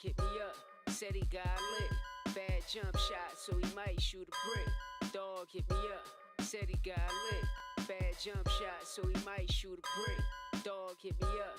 hit me up, said he got lit. Bad jump shot, so he might shoot a brick. Dog hit me up, said he got lit. Bad jump shot, so he might shoot a brick. Dog hit me up.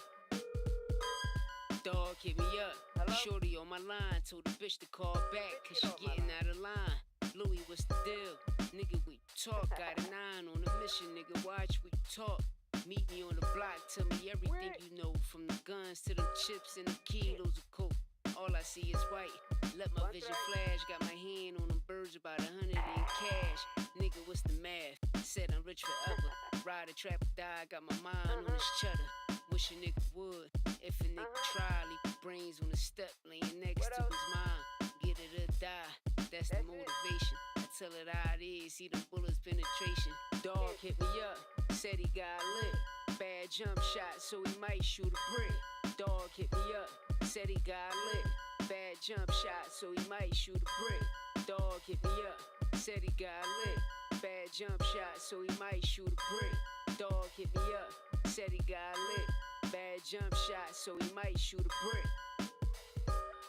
Dog hit me up. Hello? Shorty on my line, told the bitch to call back, cause she getting out of line. Louis, what's the deal? Nigga, we talk. Got a 9 on a mission, nigga, watch we talk. Meet me on the block, tell me everything you know. From the guns to the chips and the kilos of coke. All I see is white, let my vision flash. Got my hand on them birds, about 100 in cash. Nigga, what's the math? Said I'm rich forever. Ride a trap or die, got my mind on this cheddar. Wish a nigga would, if a nigga try. Leave brains on the step, laying next to his mind. Get it or die, that's the motivation. I tell it how it is, see them bullets penetration. Dog hit me up, said he got lit. Bad jump shot, so he might shoot a brick. Dog hit me up, said he got lit. Bad jump shot, so he might shoot a brick. Dog hit me up, said he got lit. Bad jump shot, so he might shoot a brick. Dog hit me up, said he got lit. Bad jump shot, so he might shoot a brick.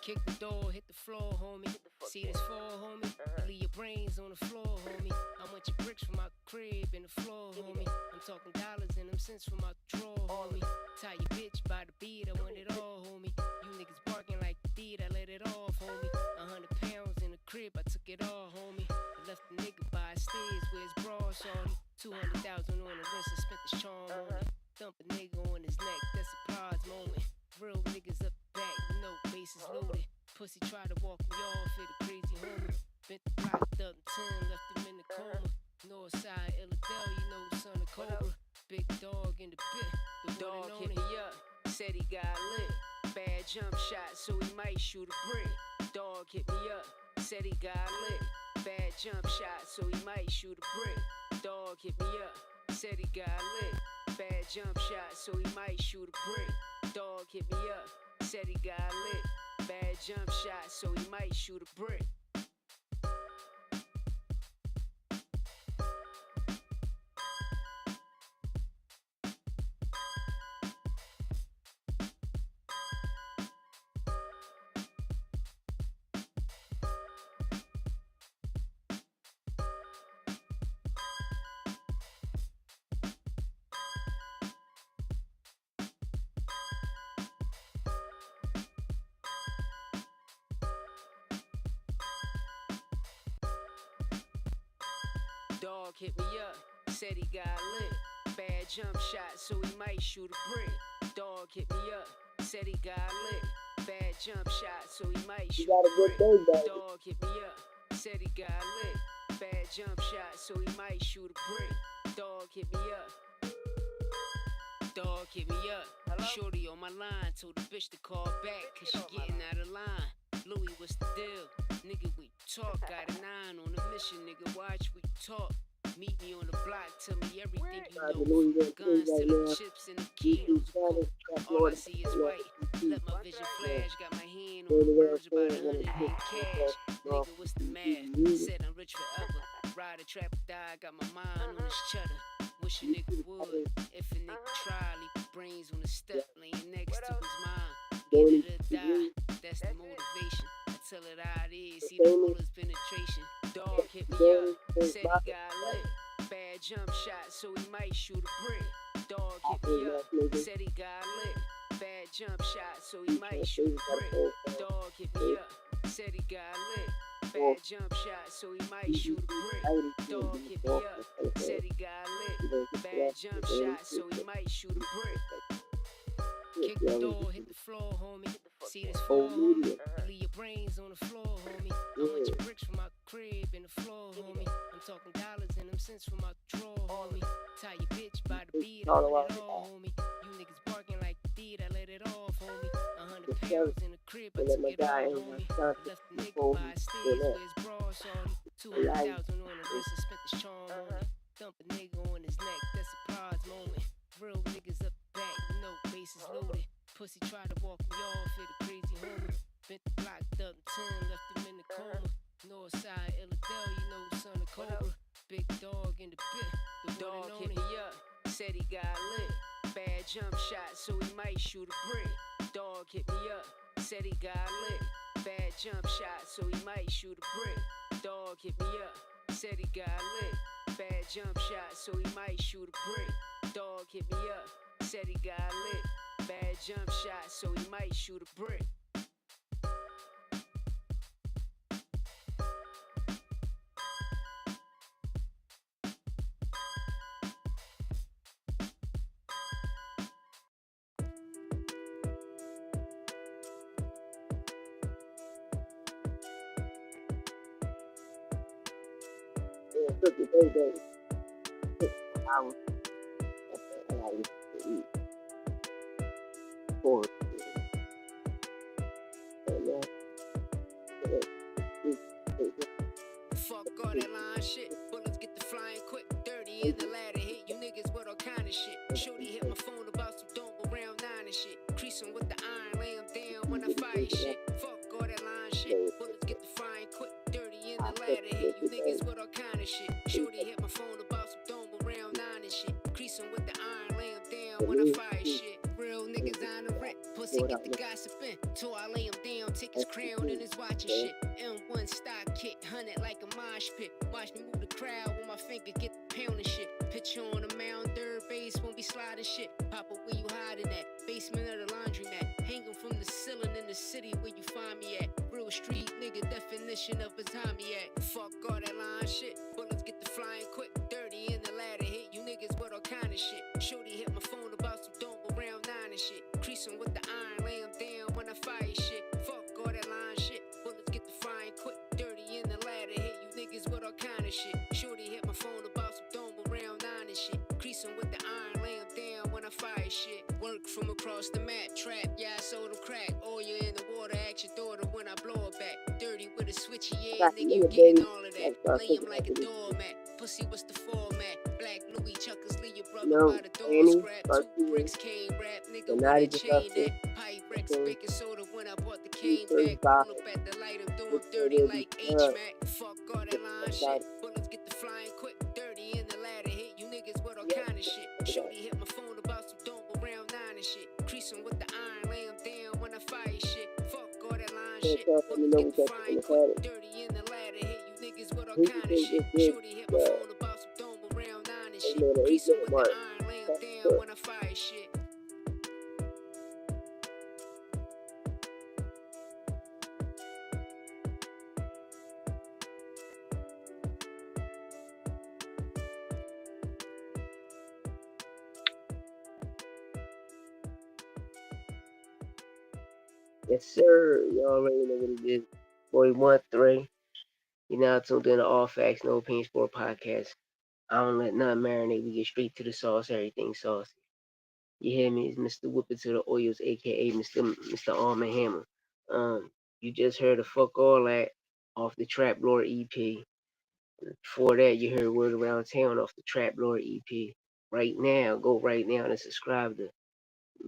Kick the door, hit the floor, homie. See this fall, homie? Leave your brains on the floor, homie. I want your bricks from my crib in the floor, homie. I'm talking dollars and them cents from my drawer, homie. Tie your bitch by the beat, I want it all, homie. You niggas barking like the deed, I let it off, homie. 100 pounds in the crib, I took it all, homie. I left the nigga by stairs where his bra shorty. 200,000 on the rinse and spent the charm on it. Dump a nigga on his neck, that's a prize moment. Real niggas up back, you know, bases loaded. Pussy tried to walk me off, hit a crazy homie. Bent the block up 10, left him in the coma. Northside, Illidale, you know, son of Cobra. Big dog in the pit, the dog hit me up, said he got lit. Bad jump shot, so he might shoot a brick. Dog hit me up, said he got lit. Bad jump shot, so he might shoot a brick. Dog hit me up, said he got lit. Bad jump shot, so he might shoot a brick. Dog hit me up, said he got lit. Bad jump shot, so he might shoot a brick. Dog hit me up, said he got lit. Bad jump shot, so he might shoot a brick. Dog hit me up, said he got lit. Bad jump shot, so he might shoot a brick. Dog hit me up, said he got lit. Bad jump shot, so he might shoot a brick. Dog hit me up. Dog hit me up. Hello? Shorty on my line, told the bitch to call back, cause she getting out of line. Louis, what's the deal? Nigga, we talk. Got a 9 on a mission, nigga, watch we talk. Meet me on the block, tell me everything you know. From the guns to the chips and the kilos of coke. All I see is white, let my vision flash. Got my hand on the birds, about 100 in cash. Nigga, what's the math? Said I'm rich forever. Ride a trap or die, got my mind on this cheddar. Wish a nigga would, if a nigga try. Leave brains on the step, laying next to his mind. Get it or die, that's the motivation. I tell it how it is, see the bullets penetration. Dog hit me up, said he got lit. Bad jump shot, so he might shoot a brick. Dog hit me up, said he got lit. Bad jump shot, so he might shoot a brick. Dog hit me up, said he got lit. Bad jump shot, so he might shoot a brick. Dog hit me up, said he got lit. Bad jump shot, so he might shoot a brick. Kick the door, hit the floor, homie. See this fall, homie? Leave your brains on the floor, homie. I want your bricks from my crib in the floor, homie. I'm talking dollars and them cents from my drawer, homie. Tie your bitch by the beat, I want it all, homie. You niggas barking like the deed, I let it off, homie. 100 pounds in the crib, I took it all, homie. I left the nigga by stairs where his bra shorty. 200,000 on the wrist and spent the charm on it. Dump a nigga on his neck, that's a prize moment. Real niggas up back, you know, bases loaded. Pussy tried to walk me off, hit a crazy homie. Bent the block up 10, left him in the coma. Northside, Illidale, you know, son of Cobra. Big dog in the pit, the dog hit me up, said he got lit. Bad jump shot, so he might shoot a brick. Dog hit me up, Said he got lit. Bad jump shot, so he might shoot a brick. Dog hit me up. Said he got lit. Bad jump shot, so he might shoot a brick. Dog hit me up. Said he got lit. Bad jump shot, so he might shoot a brick. Cookie baby. I was I used to eat pork. Fuck all that line shit. Bullets get the flying quick. Dirty in the ladder. Hit you niggas with all kind of shit. Shorty hit my phone about some dome around 9 and shit. Creasing with the iron, lay him down when I fire shit. Fuck all that line shit. Bullets get the flying quick. Dirty in the ladder. Hit you niggas with all kind of shit. Shorty hit my phone about some dome around 9 and shit. Creasing with the iron, lay him down when I fire shit. Real niggas on the rent. Pussy get the gossiping. So I lay him down, take his crown and his watch and shit. M1 stock kit, 100 like a mosh pit. Watch me move the crowd with my finger, get the pound and shit. Picture on the mound, third base, won't be sliding shit. Papa, where you hiding at? Basement of the laundromat. Hanging from the ceiling in the city where you find me at. Real street nigga, definition of a Tommyac. Fuck all that line shit. Bullets get the flying quick. Dirty in the ladder, hit you niggas with all kind of shit. Shorty hit my phone about some dome around 9 and shit. Creasing with the iron, lay him down when I fire shit. Fuck all that line shit. Bullets get the flying quick. Dirty in the ladder, hit you niggas with all kind of shit. Shorty hit my phone about some dome around 9 and shit. Creasing with the iron, lay him down when I fire shit. Work from across the map, trap, yeah, I sold him crack. Oil in the water, ask your daughter when I blow her back. Dirty with a switchy, yeah, nigga, you getting all of that. Lay him like a doormat. Pussy, what's the format? Black Louis Chuckers, leave your brother by the door. Scrap, 2 bricks, cane rap, nigga, with a chain that. Pipe Rex, baking soda when I bought the cane back. Pull up at the light, I'm doing dirty like H-Mac. Fuck all that line shit. Bullets get the flying quick. Dirty in the ladder, hit you niggas with all kind of shit. Shorty hit my phone about some dome around 9 and shit. Creasing with the iron, lay him down when I fire shit. Fuck all that line shit. Bullets get the flying quick. Dirty in the ladder, hit you niggas with all kind of shit. Shorty hit my phone about some dome around 9 and shit. Creasing with the iron, lay him down when I fire shit. Yes, sir. You already know what it is. Boy 1-3. You now tuned in to All Facts, No Opinion Sport Podcast. I don't let nothing marinate. We get straight to the sauce, everything saucy. You hear me? It's Mr. Whip It to the Oils, aka Mr. Arm and Hammer. You just heard a fuck all that off the Trap Lord EP. Before that, you heard Word Around Town off the Trap Lord EP. Right now, go right now and subscribe to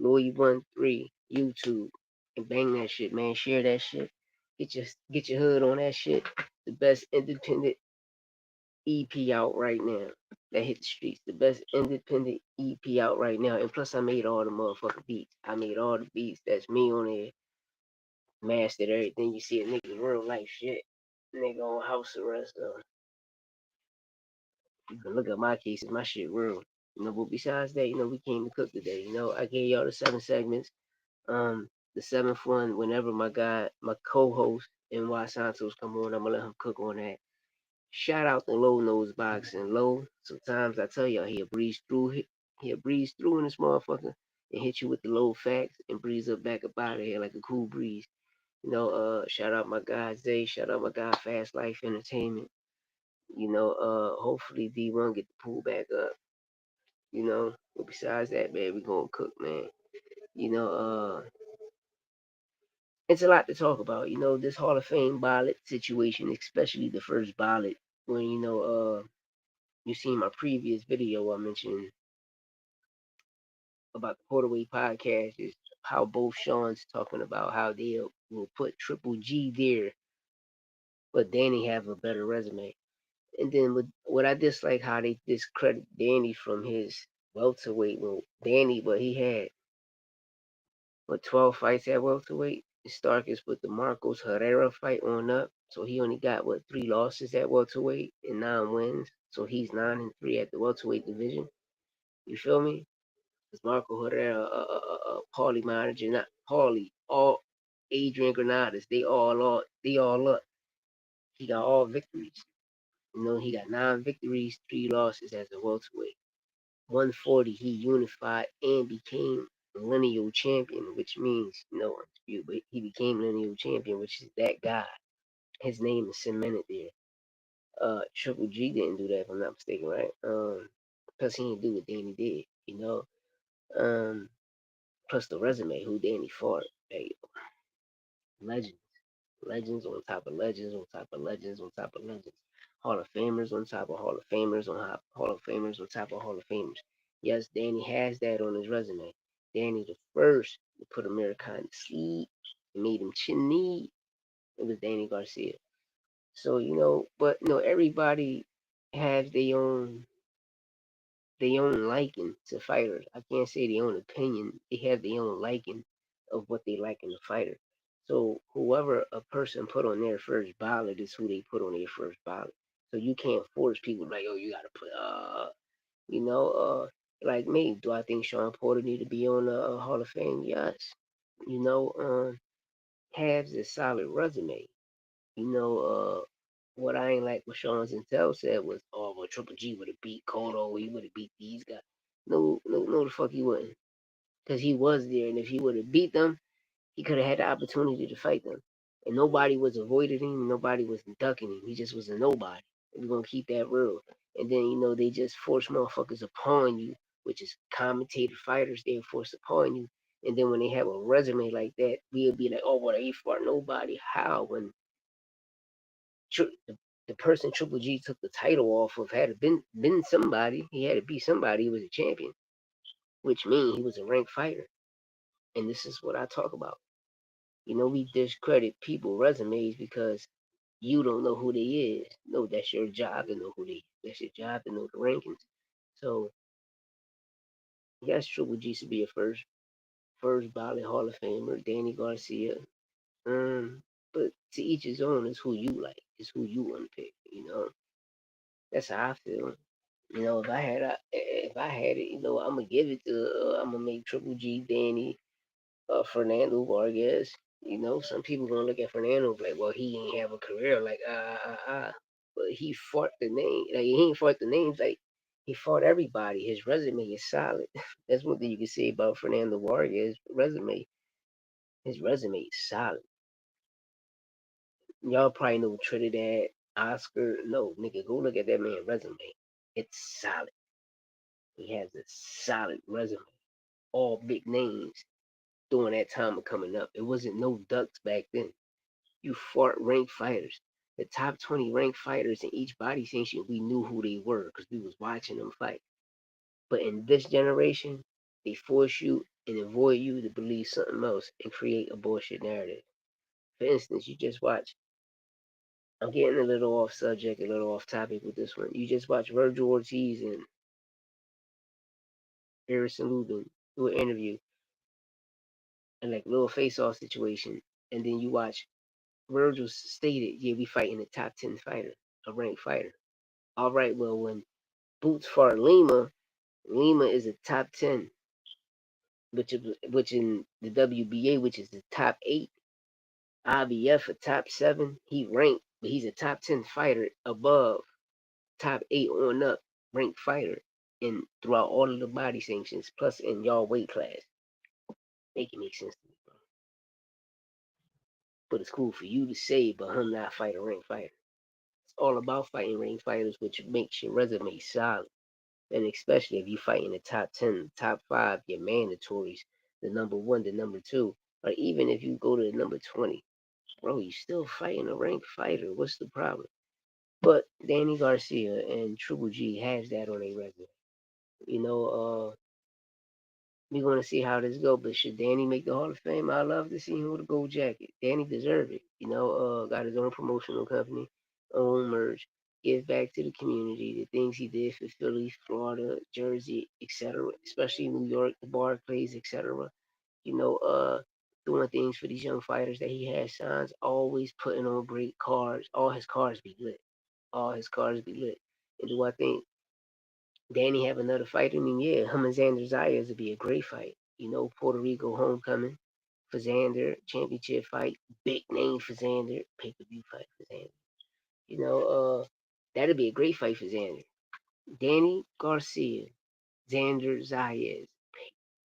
Louis13 YouTube and bang that shit, man. Share that shit. Get your hood on that shit. The best independent EP out right now that hit the streets. The best independent EP out right now. And plus, I made all the motherfucking beats. I made all the beats. That's me on there. Mastered everything. You see a nigga real life shit. Nigga on house arrest. You can look at my cases. My shit real. But besides that, we came to cook today. I gave y'all the 7 segments. The 7th one, whenever my co-host NY Santos come on, I'm gonna let him cook on that. Shout out to Low Nose Boxing. Low, sometimes I tell y'all he'll breeze through in this motherfucker and hit you with the low facts and breeze up back up out of here like a cool breeze. Shout out my guy Zay, shout out my guy Fast Life Entertainment. Hopefully D1 get the pool back up. But besides that, man, we gonna cook, man. It's a lot to talk about. This Hall of Fame ballot situation, especially the first ballot, when you seen my previous video I mentioned about the Portaway podcast is how both Sean's talking about how they will put Triple G there, but Danny have a better resume. And then what I dislike how they discredit Danny from his welterweight. Well, Danny, but he had 12 fights at welterweight. Starkist put the Marcos Herrera fight on up. So he only got what 3 losses at welterweight and 9 wins. So he's 9-3 at the welterweight division. You feel me? Because Marco Herrera, Paulie manager, not Paulie, all Adrian Granadas, they all up. He got all victories. You know, he got 9 victories, 3 losses as a welterweight. 140, he unified and became lineal champion, which means no dispute, but he became lineal champion, which is that guy. His name is cemented there. Triple G didn't do that if I'm not mistaken, right? Plus he didn't do what Danny did, you know. Plus the resume, who Danny fought. Hey, legends. Legends on top of legends on top of legends on top of legends. Hall of Famers on top of Hall of Famers on Hall of Famers on top of Hall of Famers. Yes, Danny has that on his resume. Danny the first to put Americana to sleep and made him chinny. It was Danny Garcia. So, but everybody has their own liking to fighters. I can't say their own opinion. They have their own liking of what they like in a fighter. So whoever a person put on their first ballot is who they put on their first ballot. So you can't force people like, oh, you gotta put you know, like me. Do I think Sean Porter need to be on the Hall of Fame? Yes. You know, has a solid resume. You know, what I ain't like what Sean Zintel said was, oh, well, Triple G would have beat Cotto, he would have beat these guys. No, no, no, the fuck he wouldn't. Because he was there, and if he would have beat them, he could have had the opportunity to fight them. And nobody was avoiding him, nobody was ducking him. He just was a nobody. We're going to keep that real. And then, they just force motherfuckers upon you, which is commentator fighters, they force upon you. And then when they have a resume like that, we'll be like, oh, well, he fought nobody. How? When the person Triple G took the title off of had been somebody. He had to be somebody. He was a champion, which means he was a ranked fighter. And this is what I talk about. We discredit people resumes because you don't know who they is. No, that's your job to know who they is. That's your job to know the rankings. So yes, Triple G should be a first ballot Hall of Famer, Danny Garcia. But to each his own is who you like, is who you want to pick. That's how I feel. If I had it, I'm gonna give it to. I'm gonna make Triple G, Danny, Fernando Vargas. Some people gonna look at Fernando like, well, he ain't have a career like but he fought the name. Like he ain't fought the names. Like he fought everybody. His resume is solid. That's one thing you can say about Fernando Vargas' resume. His resume is solid. Y'all probably know Trinidad, Oscar. No, nigga, go look at that man's resume. It's solid. He has a solid resume. All big names during that time of coming up. It wasn't no ducks back then. You fought ranked fighters. The top 20 ranked fighters in each body sanction, we knew who they were because we was watching them fight. But in this generation, they force you and avoid you to believe something else and create a bullshit narrative. For instance, you just watch. I'm getting a little off subject, a little off topic with this one. You just watch Virgil Ortiz and Harrison Lubin do an interview and like little face-off situation, and then you watch Virgil stated, yeah, we fighting a top 10 fighter, a ranked fighter. All right, well, when Boots fought Lima, Lima is a top 10, which in the WBA, which is the top 8, IBF a top 7. He ranked, but he's a top 10 fighter above top 8 on up ranked fighter in throughout all of the body sanctions, plus in y'all weight class. Make it make sense to me, bro. But it's cool for you to say, but him not fight a ranked fighter. It's all about fighting ranked fighters, which makes your resume solid. And especially if you fight in the top 10, the top 5, your mandatories, the number 1, the number 2, or even if you go to the number 20, bro, you still fighting a ranked fighter. What's the problem? But Danny Garcia and Triple G has that on their resume. You know, we're gonna see how this go. But should Danny make the Hall of Fame? I love to see him with a gold jacket. Danny deserve it. Got his own promotional company, own merch, give back to the community, the things he did for Philly, Florida, Jersey, etc., especially New York, the Barclays, etc. You know, doing things for these young fighters that he has signs, always putting on great cards. All his cards be lit. All his cards be lit. And do I think Danny have another fight in him? Yeah, him and Xander Zayas would be a great fight. Puerto Rico homecoming for Xander, championship fight, big name for Xander, pay per view fight for Xander. That'd be a great fight for Xander. Danny Garcia, Xander Zayas,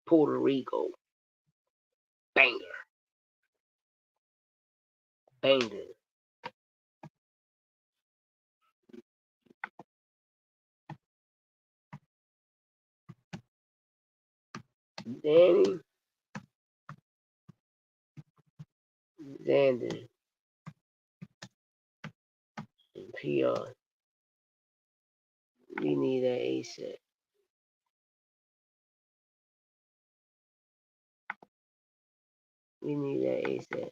Puerto Rico, banger, banger. Danny, Xander, and PR. We need that ASAP. We need that ASAP.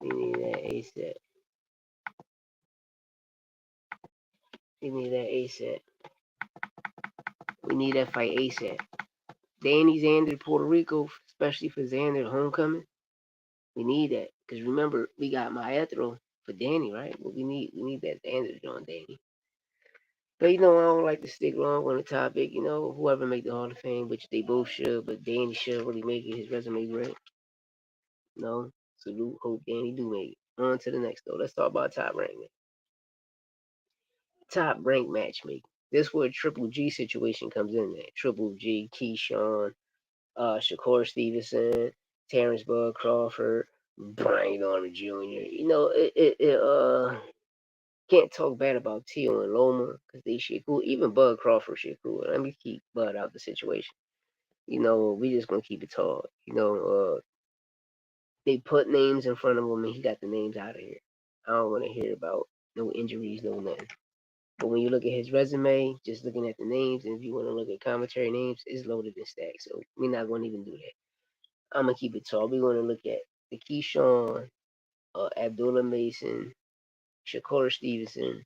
We need that ASAP. We need that ASAP. We need that fight ASAP. Danny Xander, Puerto Rico, especially for Xander homecoming. We need that because remember we got Maestro for Danny, right? But we need that Xander on Danny. But I don't like to stick long on the topic. Whoever make the Hall of Fame, which they both should, but Danny should really make it. His resume great. No, salute. Hope Danny do make it. On to the next though. Let's talk about top rank. Top rank matchmaking. This where Triple G situation comes in there. Triple G, Keyshawn, Shakur Stevenson, Terrence Bud Crawford, Brian Arnold Jr. Can't talk bad about Tio and Loma because they shit cool. Even Bud Crawford shit cool. Let me keep Bud out the situation. We just gonna keep it tall. They put names in front of him and he got the names out of here. I don't want to hear about no injuries, no nothing. But when you look at his resume, just looking at the names, and if you want to look at commentary names, it's loaded and stacked. So we're not going to even do that. I'm gonna keep it tall. We're gonna look at the Keyshawn, Abdullah Mason, Shakur Stevenson,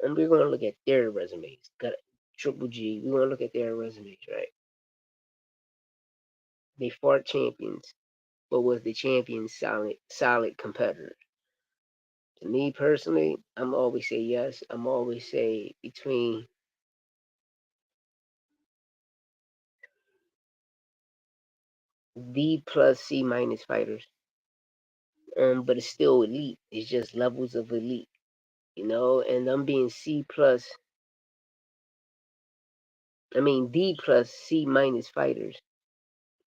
and we're gonna look at their resumes. Got Triple G. We're gonna look at their resumes, right? They fought champions, but was the champions solid competitors? To me personally, I'm always say yes. I'm always say between D plus C minus fighters. But it's still elite. It's just levels of elite. And them being C plus, D plus C minus fighters.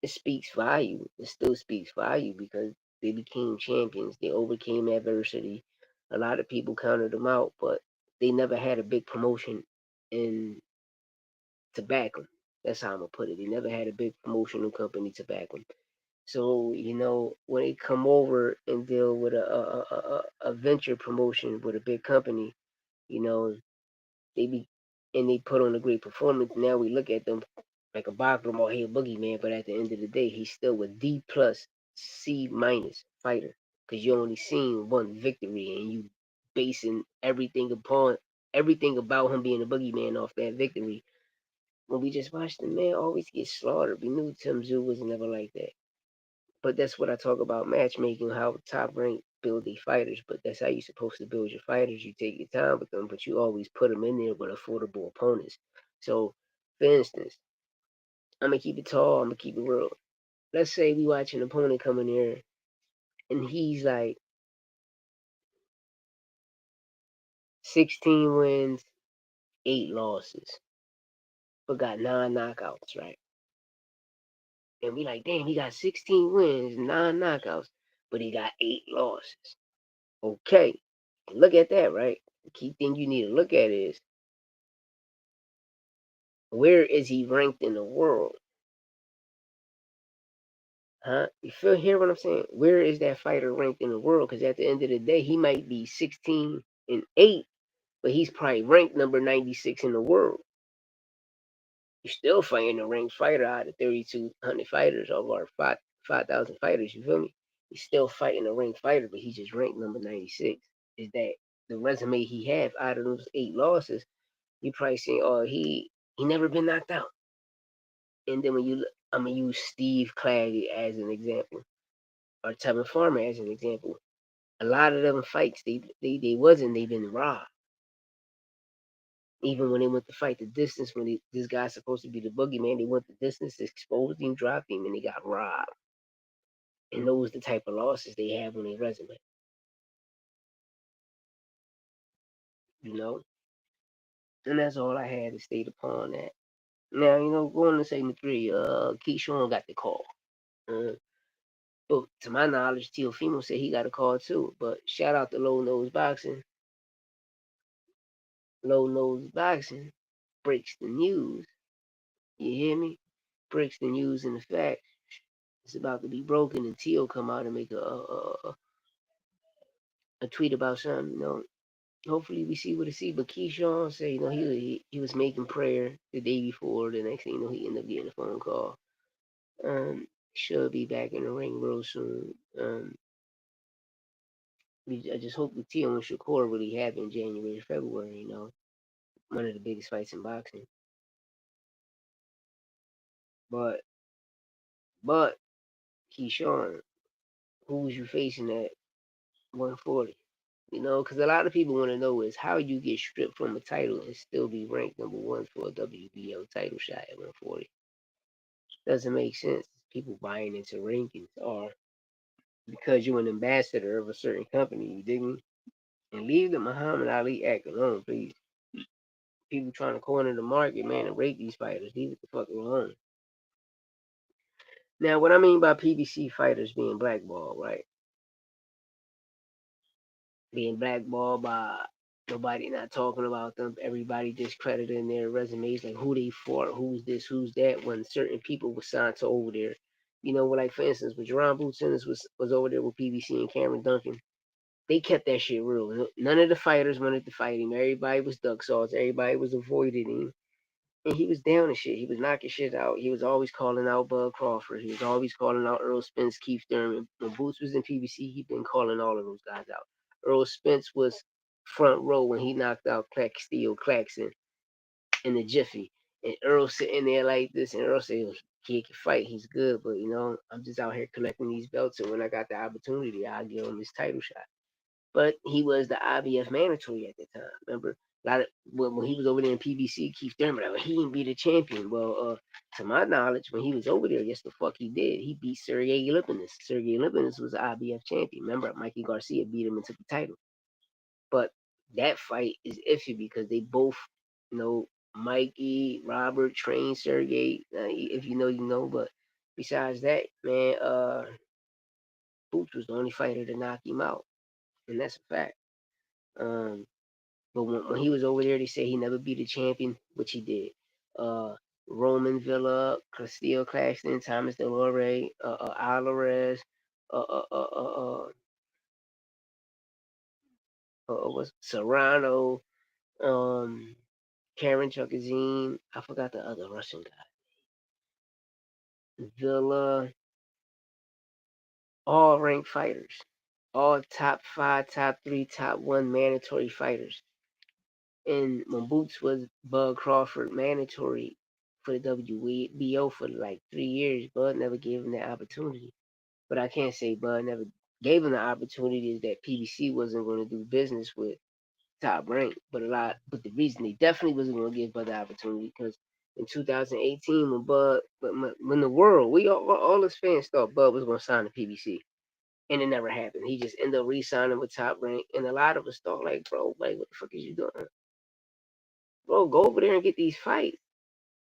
It speaks value. It still speaks value because they became champions. They overcame adversity. A lot of people counted them out, but they never had a big promotion in to back them. That's how I'm gonna put it. They never had a big promotional company to back them. So when they come over and deal with a venture promotion with a big company, you know they be and they put on a great performance. Now we look at them like a Bachram or hey, a boogeyman, but at the end of the day, he's still a D plus C minus fighter because you only seen one victory and you basing everything about him being a boogeyman off that victory. When we just watched the man always get slaughtered, we knew Tim Tszyu was never like that. But that's what I talk about matchmaking, how top rank build their fighters. But that's how you're supposed to build your fighters. You take your time with them, but you always put them in there with affordable opponents. So, for instance, I'm gonna keep it tall. I'm gonna keep it real. Let's say we watch an opponent come in here and he's like 16 wins, 8 losses, but got 9 knockouts, right? And we like, damn, he got 16 wins, 9 knockouts, but he got 8 losses. Okay, look at that, right? The key thing you need to look at is where is he ranked in the world? Huh? You feel hear what I'm saying? Where is that fighter ranked in the world? Because at the end of the day, he might be 16-8, but he's probably ranked number 96 in the world. You're still fighting a ranked fighter out of 3,200 fighters over 5,000 fighters. You feel me? He's still fighting a ranked fighter, but he's just ranked number 96. Is that the resume he have out of those 8 losses, you probably saying, oh, he never been knocked out. And then when you, I'm gonna use Steve Claggett as an example, or Tevin Farmer as an example. A lot of them fights, they been robbed. Even when they went to fight the distance, when this guy's supposed to be the boogeyman, they went the distance, exposed him, dropped him, and they got robbed. And those the type of losses they have on their resume. You know, and that's all I had to state upon that. Now, going to segment 3, Keyshawn got the call. Uh, but to my knowledge, Teofimo said he got a call too. But shout out to Low Nose Boxing. Low Nose Boxing breaks the news. You hear me? Breaks the news and the fact it's about to be broken, and Tio come out and make a tweet about something. Hopefully we see what it see. But Keyshawn said, he was making prayer the day before. The next thing he ended up getting a phone call. Should be back in the ring real soon. I just hope the Tio and Shakur really happen January, February. One of the biggest fights in boxing. But Keyshawn, who was you facing at 140? Because a lot of people want to know is how you get stripped from a title and still be ranked number one for a WBO title shot at 140. Doesn't make sense. People buying into rankings, or because you're an ambassador of a certain company, you digging? And leave the Muhammad Ali act alone, please. People trying to corner the market, man, and rate these fighters. Leave it the fuck alone. Now, what I mean by PBC fighters being blackballed, right? Being blackballed by nobody not talking about them, everybody discrediting their resumes, like who they fought, who's this, who's that, when certain people were signed to over there. Like for instance, when Jerron Boots Ennis was over there with PBC and Cameron Duncan, they kept that shit real. None of the fighters wanted to fight him. Everybody was duck sauce. Everybody was avoiding him. And he was down and shit. He was knocking shit out. He was always calling out Bud Crawford. He was always calling out Earl Spence, Keith Thurman. When Boots was in PBC, he'd been calling all of those guys out. Earl Spence was front row when he knocked out Steel Claxton in the Jiffy. And Earl sitting there like this, and Earl said, he can fight, he's good, but I'm just out here collecting these belts, and when I got the opportunity, I'll give him this title shot. But he was the IBF mandatory at the time. Remember, a lot of when he was over there in PBC, Keith Thurman, like, he didn't be the champion. Well, to my knowledge, when he was over there, yes, the fuck he did. He beat Sergey Lipinus. Sergey Lipinus was the IBF champion. Remember, Mikey Garcia beat him and took the title. But that fight is iffy because they both, Mikey, Robert trained Sergey. If you know, you know. But besides that, man, Boots was the only fighter to knock him out, and that's a fact. Um, but when he was over there, they said he never beat a champion, which he did. Roman Villa, Castillo Claxton, Thomas Delore, Alvarez, was Serrano, um, Karen Chukazine. I forgot the other Russian guy. Villa, all ranked fighters, all top 5, top 3, top 1 mandatory fighters. And when Boots was Bud Crawford mandatory for the WBO for like 3 years, Bud never gave him that opportunity. But I can't say Bud never gave him the opportunity is that PBC wasn't going to do business with Top Rank. But the reason they definitely wasn't going to give Bud the opportunity because in 2018 when the world, we all us fans thought Bud was going to sign the PBC. And it never happened. He just ended up re-signing with Top Rank. And a lot of us thought like, bro, like, what the fuck is you doing? Bro, go over there and get these fights.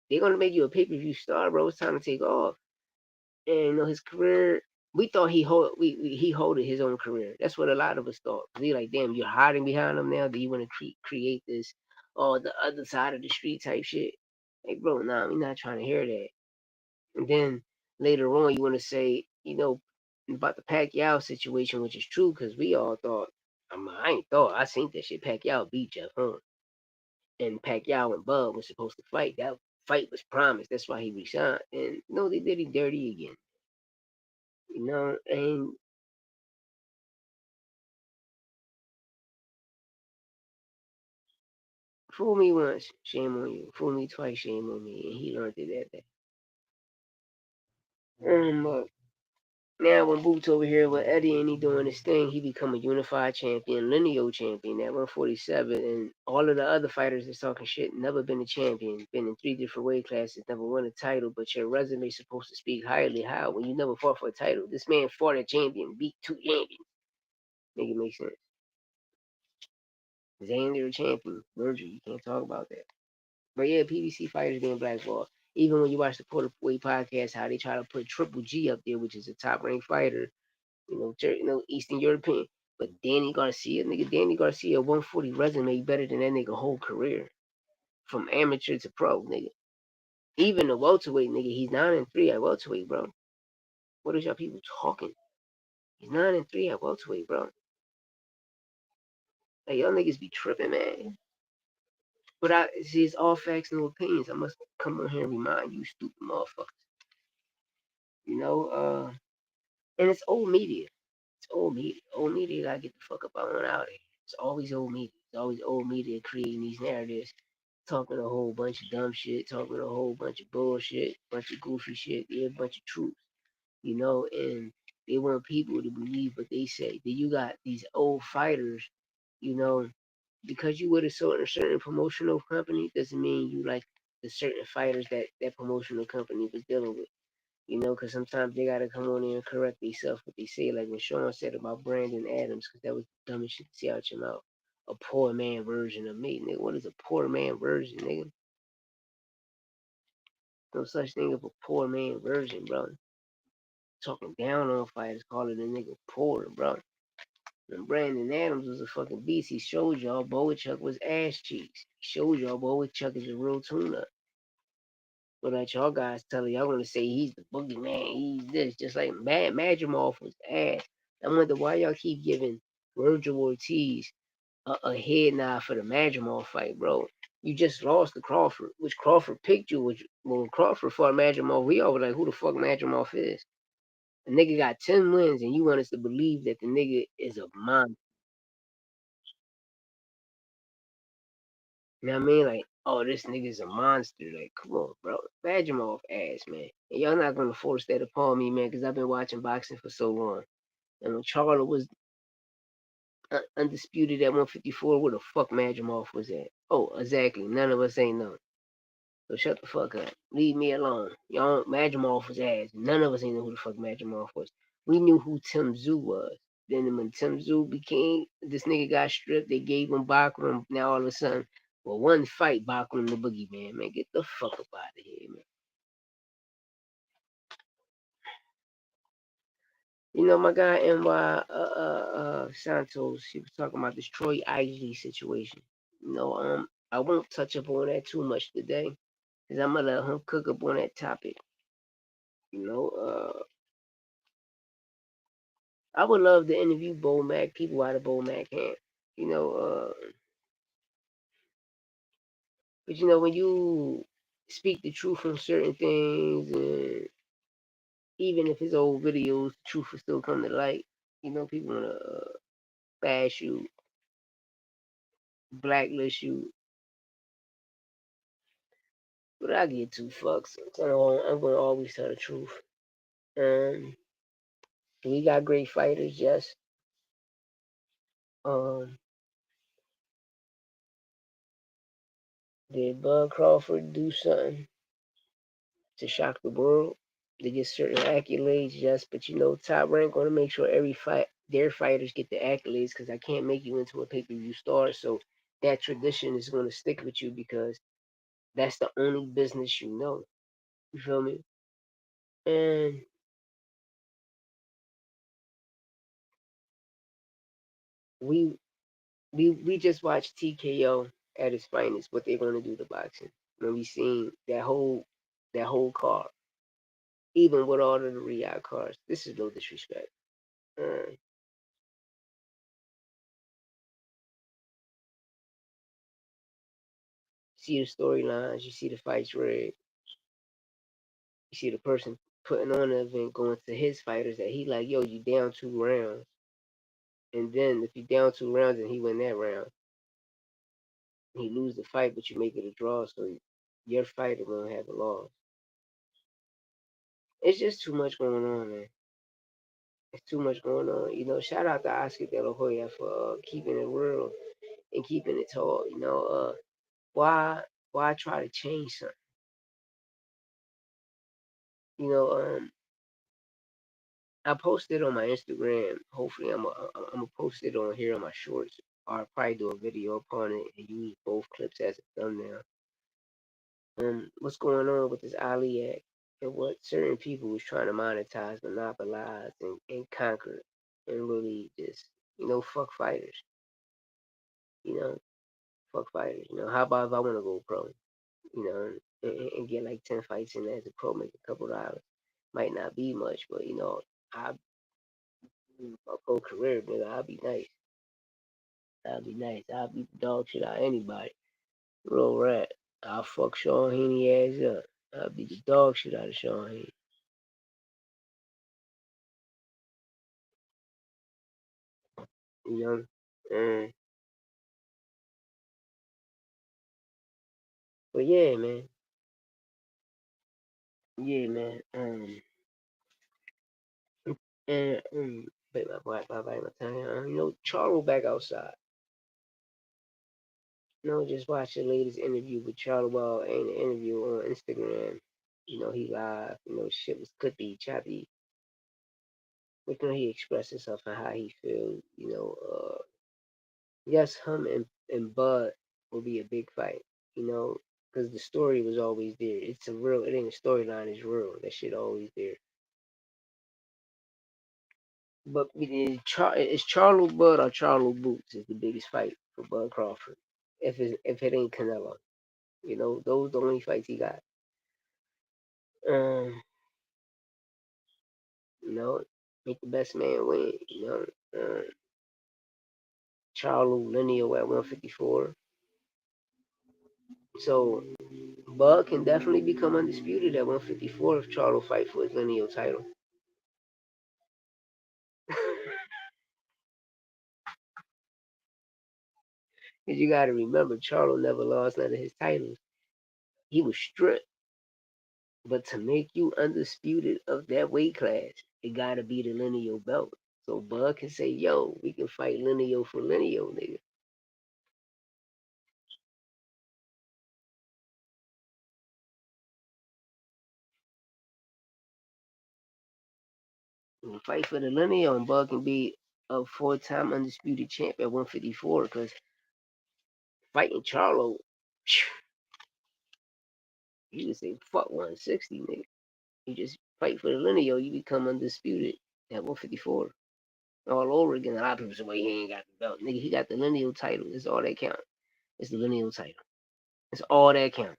They're gonna make you a pay-per-view star, bro. It's time to take off. And his career, we thought he holded his own career. That's what a lot of us thought. We like, damn, you're hiding behind him now. Do you want to create this, the other side of the street type shit? Like, bro, nah, we're not trying to hear that. And then later on, you want to say, about the Pacquiao situation, which is true, because we all thought, I ain't thought, I seen that shit. Pacquiao beat Jeff Hunt. And Pacquiao and Bud was supposed to fight. That fight was promised. That's why he resigned. And no, they did him dirty again. And Fool me once, shame on you. Fool me twice, shame on me. And he learned it that day. But now when Boots over here with Eddie and he doing his thing, he become a unified champion, lineal champion at 147, and all of the other fighters that's talking shit never been a champion, been in 3 different weight classes, never won a title, but your resume supposed to speak highly. How when you never fought for a title? This man fought a champion, beat 2 champions. Make it make sense. Xander a champion, Virgil, you can't talk about that. But yeah, PBC fighters being blackballed. Even when you watch the Quarterweight podcast, how they try to put Triple G up there, which is a top ranked fighter, Eastern European. But Danny Garcia, nigga, Danny Garcia, 140 resume better than that nigga whole career. From amateur to pro, nigga. Even the welterweight, nigga, he's 9-3 at welterweight, bro. What is y'all people talking? He's 9-3 at welterweight, bro. Like, y'all niggas be tripping, man. But see, it's all facts, no opinions. I must come on here and remind you, stupid motherfuckers. You know, and it's old media. It's old media. Old media gotta get the fuck up on out of here. It's always old media. It's always old media creating these narratives, talking a whole bunch of dumb shit, talking a whole bunch of bullshit, bunch of goofy shit, yeah, a bunch of truth, and they want people to believe what they say. Then you got these old fighters, you know, because you with a certain promotional company doesn't mean you like the certain fighters that promotional company was dealing with. Because sometimes they gotta come on there and correct themselves what they say, like when Sean said about Brandon Adams, because that was the dumbest shit to see out your mouth. A poor man version of me, nigga. What is a poor man version, nigga? No such thing as a poor man version, bro. Talking down on fighters, calling a nigga poor, bro. And Brandon Adams was a fucking beast. He showed y'all Bowichuk was ass cheeks. He showed y'all Bowichuk is a real tune-up. But like y'all guys telling y'all gonna say he's the boogeyman, he's this, just like Madrimov was ass. I wonder why y'all keep giving Virgil Ortiz a head nod for the Madrimov fight, bro. You just lost to Crawford, which Crawford picked you, which when Crawford fought Madrimov, we all were like, who the fuck Madrimov is? The nigga got 10 wins, and you want us to believe that the nigga is a monster. You know what I mean? Like, oh, this nigga's a monster. Like, come on, bro. Badge him off ass, man. And y'all not gonna force that upon me, man, because I've been watching boxing for so long. And when Charlo was undisputed at 154, where the fuck Madrimov was at? Oh, exactly. None of us ain't know. So shut the fuck up. Leave me alone. Y'all, Madrimov was ass. None of us ain't know who the fuck Madrimov was. We knew who Tim Zoo was. Then when Tim Zoo became, this nigga got stripped, they gave him Bachman. Now all of a sudden, well, one fight, Bachman the boogeyman, man. Get the fuck up out of here, man. My guy NY Santos, he was talking about this Troy IG situation. I won't touch up on that too much today, because I'm gonna let him cook up on that topic. You know, I would love to interview Bo Mac, people out of Bo Mac camp. You know, but when you speak the truth on certain things, and even if his old videos, the truth will still come to light. People wanna bash you, blacklist you, but I get two fucks. I'm gonna always tell the truth. Um, we got great fighters, yes. Um, did Bud Crawford do something to shock the world? They get certain accolades, yes, but Top Rank gonna make sure their fighters get the accolades, because I can't make you into a pay-per-view star. So that tradition is gonna stick with you, because that's the only business you know. You feel me? And we we just watched TKO at its finest, what they're gonna do to boxing. When we seen that whole card, even with all of the Riyadh cards, this is no disrespect. Uh, see the storylines, you see the fights rigged, you see the person putting on the event going to his fighters that he like, yo, you down 2 rounds, and then if you down 2 rounds and he win that round, he lose the fight, but you make it a draw, so your fighter gonna have a loss. It's just too much going on, man. It's too much going on. Shout out to Oscar De La Hoya for keeping it real and keeping it tall. Why why try to change something? You know, I posted on my Instagram. Hopefully, I'm gonna post it on here on my shorts. Or I'll probably do a video upon it and use both clips as a thumbnail. What's going on with this Ali Act and what certain people was trying to monetize, monopolize, and conquer, and really just fuck fighters. You know, fuck fighters. How about if I want to go pro? And get like 10 fights in as a pro, make a couple dollars. Might not be much, but I my pro career, nigga, I'll be nice. I'll be nice. I'll beat the dog shit out of anybody. Real rat. I'll fuck Sean Haney ass up. I'll beat the dog shit out of Sean Haney. You know? Um, but yeah, man. Yeah, man. And wait, my boy, my time. Charlo back outside. Just watch the latest interview with Charlo. Well, ain't an interview on Instagram. He live. Shit was cookie choppy. But he expressed himself and how he feels. Yes, him and Bud will be a big fight. Because the story was always there. It's a real. It ain't a storyline. It's real. That shit always there. But it's Charlo Bud or Charlo Boots is the biggest fight for Bud Crawford. If it ain't Canelo, those the only fights he got. Um, you know, make the best man win. Charlo Lineal at 154. So Bud can definitely become undisputed at 154 if Charlo fight for his lineal title. Because you got to remember, Charlo never lost none of his titles. He was stripped. But to make you undisputed of that weight class, it got to be the lineal belt. So Bud can say, yo, we can fight lineal for lineal, nigga. We can fight for the lineal, and Bud can be a four-time undisputed champ at 154 because fighting Charlo, you can say fuck 160, nigga. You just fight for the lineal, you become undisputed at 154. All over again. A lot of people say, well, he ain't got the belt. Nigga, he got the lineal title. It's all that count. It's the lineal title. It's all that count.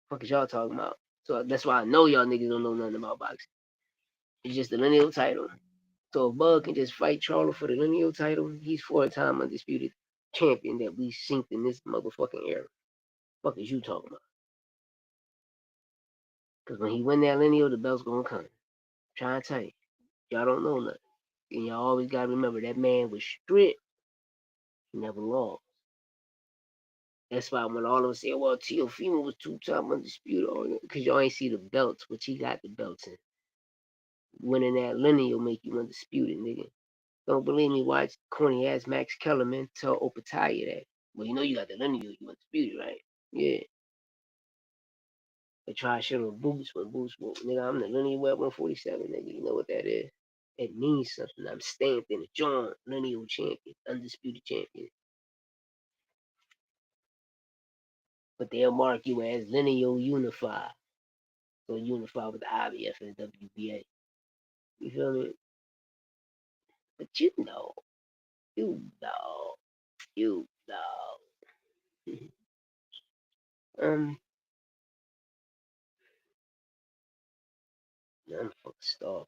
Fuck is y'all talking about? So that's why I know y'all niggas don't know nothing about boxing. It's just the lineal title. So if Bud can just fight Charlo for the lineal title, he's four-time undisputed champion that we synced in this motherfucking era. Fuck is you talking about? Because when he win that lineal, the belt's gonna come. I'm trying to tell you. Y'all don't know nothing. And y'all always gotta remember that man was stripped. He never lost. That's why when all of us say, well, Teofimo was two-time undisputed, because y'all ain't see the belts, which he got the belts in. Winning that lineal make you undisputed, nigga. Don't believe me? Watch corny ass Max Kellerman tell Opataya that. Well, you got the lineal, you undisputed, right? Yeah. But try shit on Boots when Boots, well, nigga, I'm the lineal at 147, nigga. You know what that is? It means something. I'm stamped in a joint, lineal champion, undisputed champion. But they'll mark you as lineal unified. So unify with the IBF and the WBA. You feel me? But you know, you know. I'm fucking starving.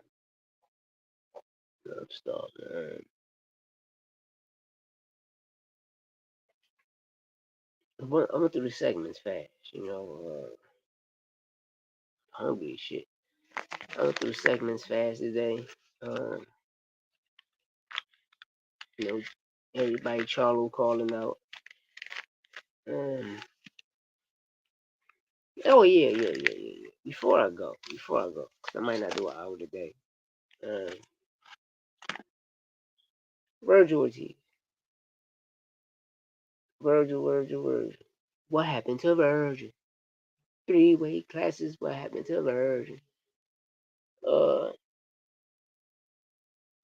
I'm starving. I went through the segments fast, hungry as shit. I went through the segments fast today. Um, you know, everybody Charlo calling out. Um, oh yeah. Before I go, 'cause I might not do an hour today. Um, Virgil is here. Virgil. What happened to Virgil? Three-way classes. What happened to Virgil? Uh,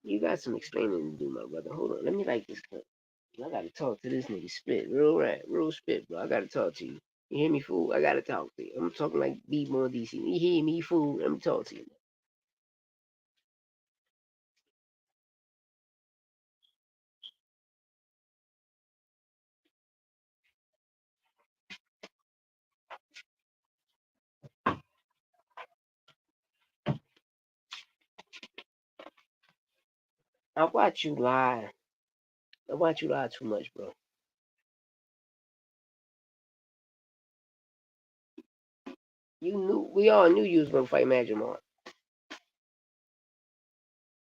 you got some explaining to do, my brother. Hold on, let me light this cup. I gotta talk to this nigga spit. Real spit, bro. I gotta talk to you. You hear me, fool? I gotta talk to you. I'm talking like B more DC. You hear me, fool? Let me talk to you. I watch you lie. I watch you lie too much, bro. We all knew you was gonna fight Magic Mark.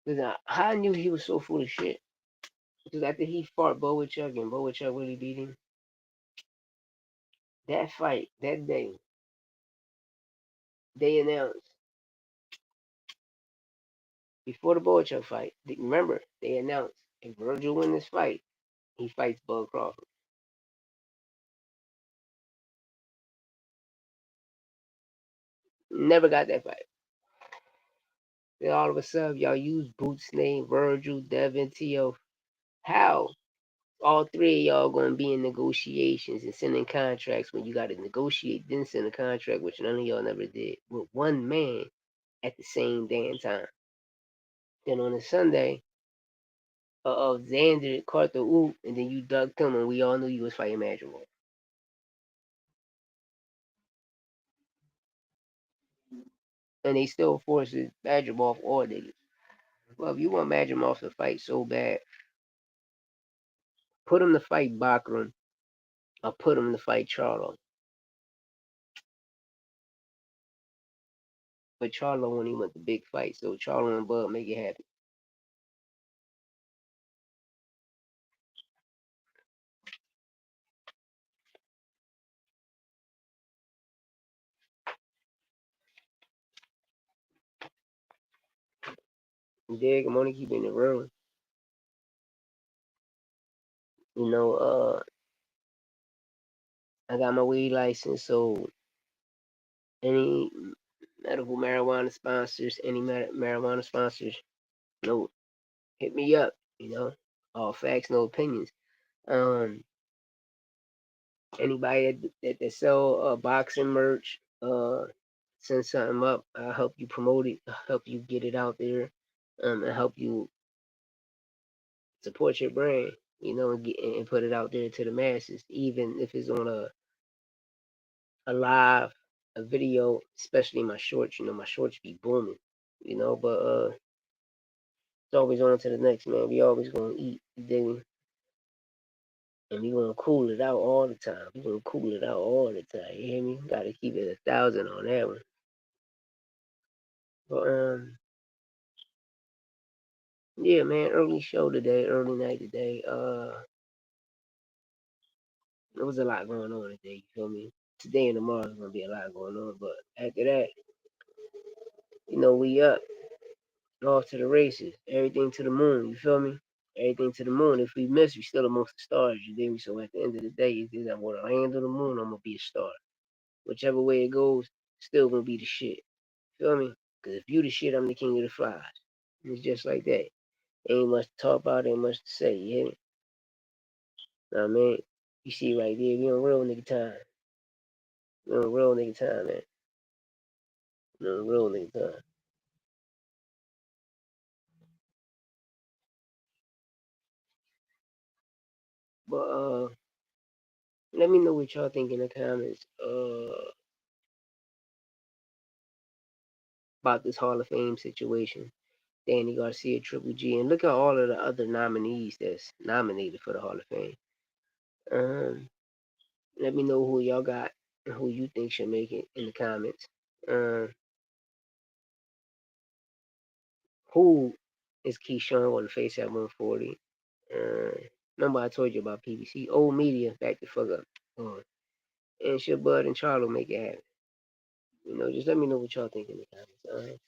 Cause I knew he was so full of shit. Because after he fought Bowichuk and Bowichuk really beat him, that fight, that day, they announced before the Bowichuk fight. Remember, they announced if Virgil win this fight, he fights Bud Crawford. Never got that fight. Then all of a sudden, y'all use Boots' name, Virgil, Devin, T.O. How all three of y'all gonna be in negotiations and sending contracts when you gotta negotiate, then send a contract, which none of y'all never did, with one man at the same damn time. Then on a Sunday, Xander caught the oop, and then you ducked him, and we all knew you was fighting Madrigal. And they still forces Madrigal off all niggas. Well, if you want Madrigal to fight so bad, put him to fight Bachram, or put him to fight Charlo. But Charlo when he went the big fight, so Charlo and Bud make it happen. Dig, I'm only keeping it real. You know, I got my weed license, so any medical marijuana sponsors, any marijuana sponsors, no, hit me up. You know, all facts, no opinions. Um, anybody that sell boxing merch, send something up. I'll help you promote it, I'll help you get it out there, and help you support your brand. You know, and put it out there to the masses, even if it's on a live, a video, especially my shorts. You know, my shorts be booming. You know, but it's always on to the next, man. We always gonna eat, then, and we gonna cool it out all the time. We gonna cool it out all the time. You hear me? Gotta keep it 1,000 on that one. But yeah, man, early show today, early night today. There was a lot going on today. You feel me? Today and tomorrow is gonna be a lot going on, but after that, you know, we up off to the races. Everything to the moon. You feel me? Everything to the moon. If we miss, we still amongst the stars. You dig me? So at the end of the day, if I want to land on the moon, I'm gonna be a star. Whichever way it goes, still gonna be the shit. Feel me? Because if you the shit, I'm the king of the flies. It's just like that. Ain't much to talk about, ain't much to say. You hear me? Know what I mean? You see right there, we on real nigga time. We on real nigga time, man. We on real nigga time. But let me know what y'all think in the comments about this Hall of Fame situation. Danny Garcia, Triple G, and look at all of the other nominees that's nominated for the Hall of Fame. Um, let me know who y'all got and who you think should make it in the comments. Who is Keyshawn going to face at 140? Remember I told you about PBC. Old media, back the fuck up. on. And shit, Bud and Charlo make it happen. Just let me know what y'all think in the comments. All right.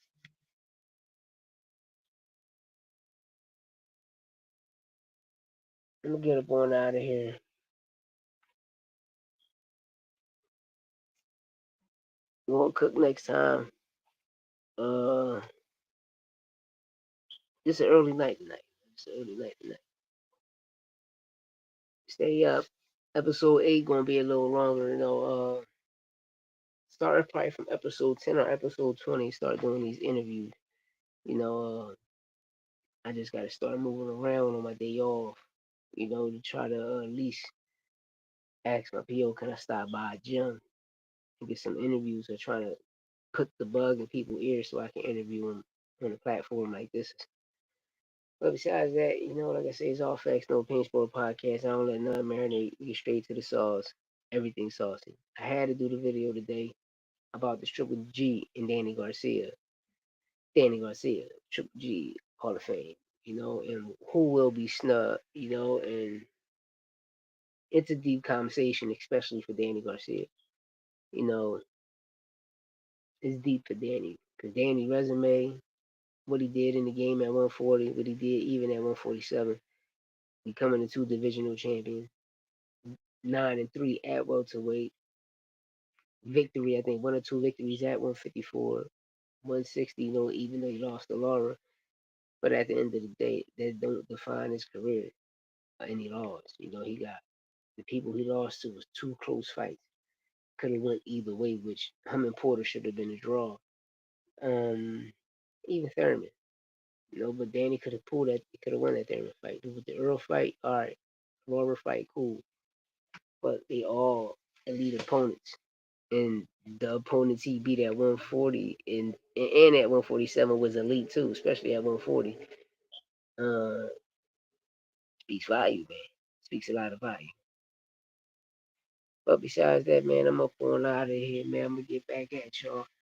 I'm gonna get up on out of here. We won't cook next time. Uh, this is an early night tonight. It's an early night tonight. Stay up. Episode 8 gonna be a little longer. Starting probably from episode 10 or episode 20. Start doing these interviews. I just gotta start moving around on my day off. To try to at least ask my PO, can I stop by a gym and get some interviews, or try to put the bug in people's ears so I can interview them on a platform like this. But besides that, like I say, it's all facts, no pain sport podcast. I don't let none marinate. We get straight to the sauce. Everything saucy. I had to do the video today about the Triple G and Danny Garcia. Danny Garcia, Triple G, Hall of Fame. And who will be snubbed. And it's a deep conversation, especially for Danny Garcia. You know, it's deep for Danny because Danny resume, what he did in the game at 140, what he did even at 147, becoming a two divisional champion, 9-3 at welterweight, victory, I think one or two victories at 154, 160, even though he lost to Laura. But at the end of the day, that don't define his career. And he lost. He got the people he lost to was two close fights. Could have went either way, which him and Porter should have been a draw. Even Thurman. But Danny could have pulled that. He could have won that Thurman fight. With the Earl fight, all right. Laura fight, cool. But they all elite opponents. And the opponents he beat at 140 and at 147 was elite too, especially at 140. Uh, speaks value, man. Speaks a lot of value. But besides that, man, I'm up on out of here, man. I'm gonna get back at y'all.